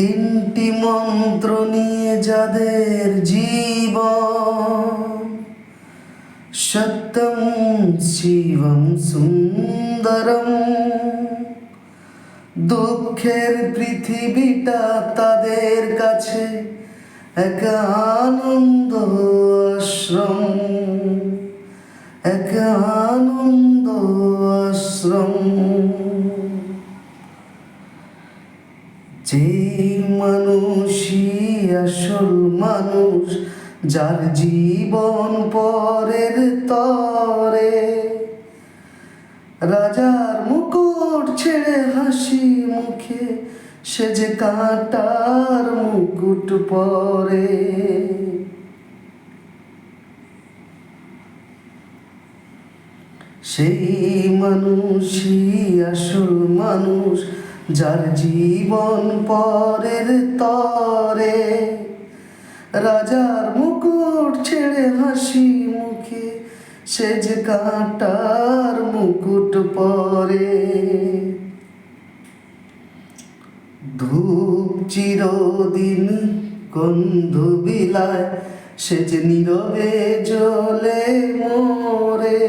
তিনটি মন্ত্র নিয়ে যাদের জীবন, সত্যম শিবম সুন্দরম। দুঃখের পৃথিবীটা তাদের কাছে এক আনন্দ আশ্রম, এক আনন্দ আশ্রম। যে মানুষই আসল মানুষ, যার জীবন পরের তরে, রাজার মুকুট ছেড়ে হাসি মুখে সে যে কাঁটার মুকুট পরে। সেই মানুষই আসল মানুষ, যার জীবন পরের তরে, রাজার মুকুট ছেড়ে হাসি মুখে সে যে কাঁটার মুকুট পরে। ধূপ চিরদিন গন্ধ বিলায়, সে যে নীরবে জ্বলে মরে।